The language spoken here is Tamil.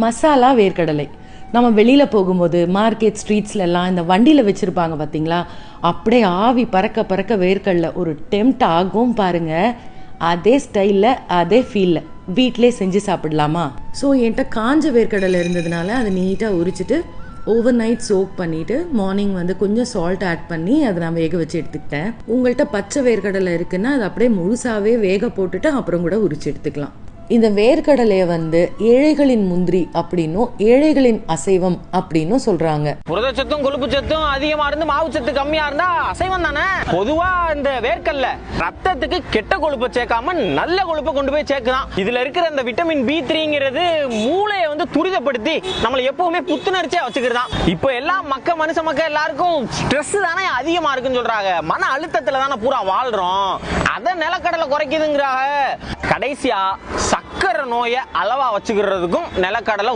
மசாலா வேர்க்கடலை நம்ம வெளியில போகும்போது மார்க்கெட் ஸ்ட்ரீட்ஸ்ல எல்லாம் இந்த வண்டியில வச்சிருப்பாங்க பாத்தீங்களா, அப்படியே ஆவி பறக்க பறக்க வேர்க்கடலை ஒரு டெம்ட் ஆகும் பாருங்க. அதே ஸ்டைல்ல அதே ஃபீல்ல வீட்டிலே செஞ்சு சாப்பிடலாமா? ஸோ என்கிட்ட காஞ்ச வேர்க்கடலை இருந்ததுனால அதை நீட்டாக உரிச்சிட்டு ஓவர் நைட் சோக் பண்ணிவிட்டு மார்னிங் வந்து கொஞ்சம் சால்ட் ஆட் பண்ணி அதை நான் வேக வச்சு எடுத்துக்கிட்டேன். உங்கள்கிட்ட பச்சை வேர்க்கடலை இருக்குன்னா அதை அப்படியே முழுசாகவே வேக போட்டுட்டு அப்புறம் கூட உரிச்சு எடுத்துக்கலாம். இந்த வேர்க்கடலையை வந்து ஏழைகளின் முந்திரி அப்படின்னும் ஏழைகளின் அசைவம் அப்படின்னும் சொல்றாங்க. புரதச்சத்தும் கொழுப்பு சத்தும் அதிகமா இருந்து மாவு சத்து கம்மியா இருந்தா அசைவம் தானே. பொதுவா இந்த வேர்க்கடலை ரத்தத்துக்கு கெட்ட கொழுப்பை சேர்க்காம நல்ல கொழுப்பை கொண்டு போய் சேர்க்கலாம். இதுல இருக்கிற அந்த விட்டமின் B3ங்கிறது மூளையை வந்து துரிதப்படுத்தி நம்மளை எப்பவுமே புத்துணர்ச்சியா வச்சுக்கிறதான். இப்போ எல்லாம் மனுஷ எல்லாருக்கும் ஸ்ட்ரெஸ் தானே அதிகமா இருக்குன்னு சொல்றாங்க. மன அழுத்தத்துல தானே பூரா வாழ்றோம். அத நிலக்கடலை குறைக்குதுங்கிறாங்க. கடைசியா சக்கரை நோயை அளவா வச்சுக்கிறதுக்கும் நிலக்கடலை